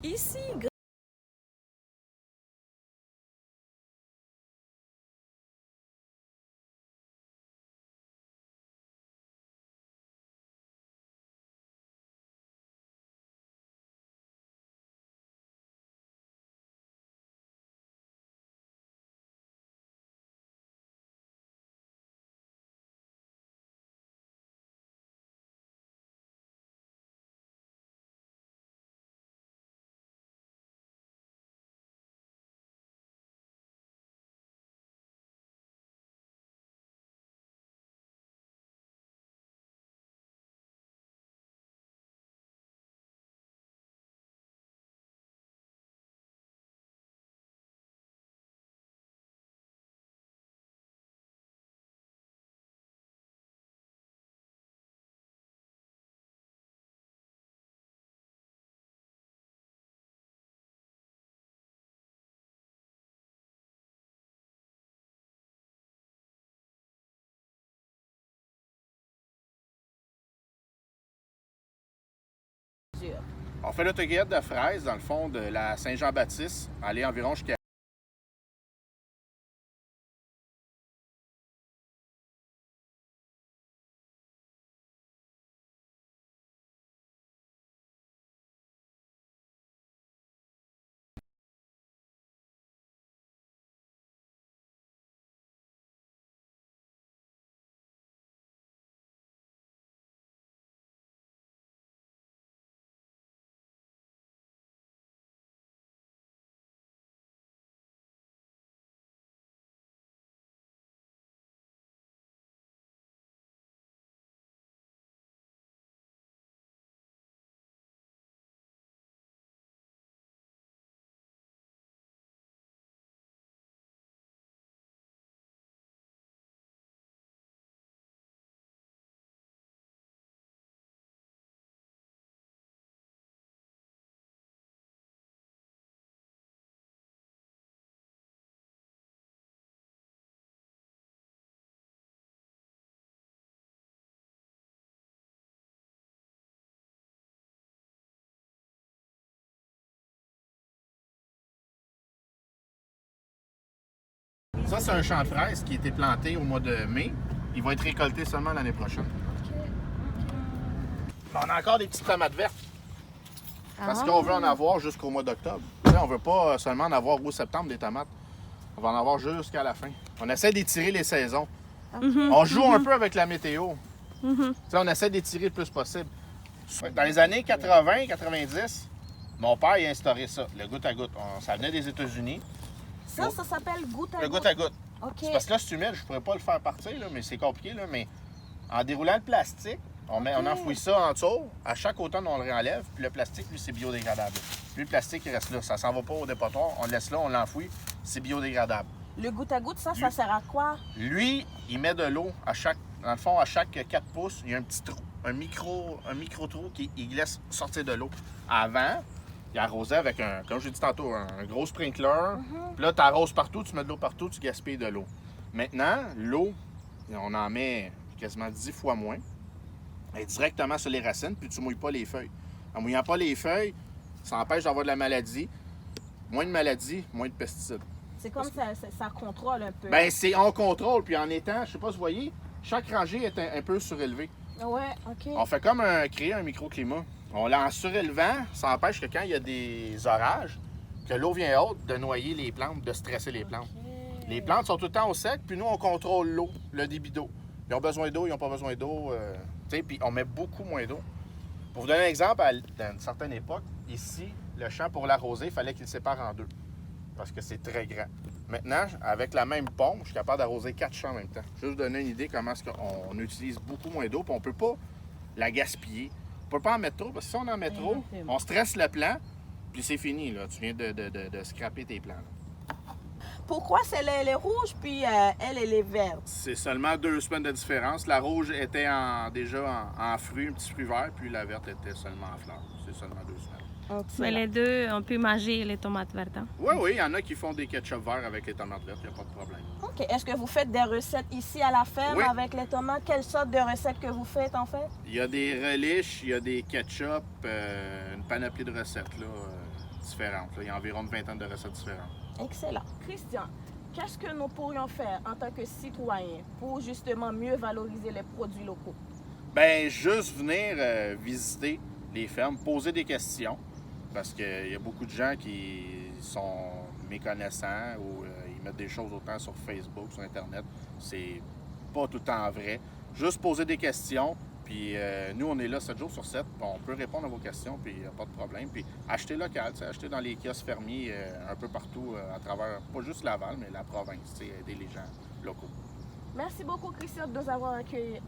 Ici, On fait l'autocueillette de fraises dans le fond de la Saint-Jean-Baptiste, aller environ jusqu'à Ça, c'est un champ de fraises qui a été planté au mois de mai. Il va être récolté seulement l'année prochaine. On a encore des petites tomates vertes. Parce qu'on veut en avoir jusqu'au mois d'octobre. On ne veut pas seulement en avoir au septembre des tomates. On va en avoir jusqu'à la fin. On essaie d'étirer les saisons. On joue un peu avec la météo. On essaie d'étirer le plus possible. Dans les années 80-90, mon père a instauré ça, le goutte à goutte. Ça venait des États-Unis. ça s'appelle goutte à Le goutte. goutte à goutte. OK. C'est parce que là, c'est humide, je pourrais pas le faire partir, là, mais c'est compliqué. Là, mais en déroulant le plastique, on enfouit ça en dessous. À chaque automne, on le réenlève. Puis le plastique, lui, c'est biodégradable. Lui, le plastique, il reste là. Ça s'en va pas au dépotoir. On le laisse là, on l'enfouit. C'est biodégradable. Le goutte à goutte, ça sert à quoi? Lui, il met de l'eau à chaque... Dans le fond, à chaque 4 pouces, il y a un petit trou. Un micro trou qui il laisse sortir de l'eau. Avant, il arrosait avec un, comme je l'ai dit tantôt, un gros sprinkler. Puis là, tu arroses partout, tu mets de l'eau partout, tu gaspilles de l'eau. Maintenant, l'eau, on en met quasiment 10 fois moins. Elle est directement sur les racines, puis tu ne mouilles pas les feuilles. En mouillant pas les feuilles, ça empêche d'avoir de la maladie. Moins de maladies, moins de pesticides. C'est comme ça contrôle un peu. Bien, on contrôle, puis en étant, je sais pas si vous voyez, chaque rangée est un peu surélevée. Ouais, OK. On fait comme créer un microclimat. On l'a en surélevant, ça empêche que quand il y a des orages, que l'eau vient haute, de noyer les plantes, de stresser les plantes. Les plantes sont tout le temps au sec, puis nous, on contrôle l'eau, le débit d'eau. Ils ont besoin d'eau, ils n'ont pas besoin d'eau. Puis on met beaucoup moins d'eau. Pour vous donner un exemple, à une certaine époque, ici, le champ pour l'arroser, il fallait qu'il sépare en deux, parce que c'est très grand. Maintenant, avec la même pompe, je suis capable d'arroser 4 champs en même temps. Juste vous donner une idée comment est-ce qu'on utilise beaucoup moins d'eau, puis on ne peut pas la gaspiller. On ne peut pas en mettre trop, parce que si on en met trop, on stresse le plant, puis c'est fini, là. Tu viens de scraper tes plants. Là. Pourquoi elle est rouge, puis elle est verte? C'est seulement 2 semaines de différence. La rouge était déjà en fruits, un petit fruit vert, puis la verte était seulement en fleurs. C'est seulement 2 semaines. Okay. Mais les deux, on peut manger les tomates vertes. Hein? Oui, il y en a qui font des ketchup verts avec les tomates vertes, il n'y a pas de problème. OK. Est-ce que vous faites des recettes ici à la ferme Oui. avec les tomates? Quelle sorte de recettes que vous faites, en fait? Il y a des relish, il y a des ketchup, une panoplie de recettes, là. différentes. Là. Il y a environ une vingtaine de recettes différentes. Excellent. Christian, qu'est-ce que nous pourrions faire en tant que citoyens pour justement mieux valoriser les produits locaux? Ben juste venir visiter les fermes, poser des questions, parce qu'il y a beaucoup de gens qui sont méconnaissants ou ils mettent des choses autant sur Facebook, sur Internet. C'est pas tout le temps vrai. Juste poser des questions, puis nous, on est là 7 jours sur 7, puis on peut répondre à vos questions, puis il n'y a pas de problème. Puis acheter local, acheter dans les kiosques fermiers un peu partout à travers, pas juste Laval, mais la province, aider les gens locaux. Merci beaucoup, Christian, de nous avoir accueillis.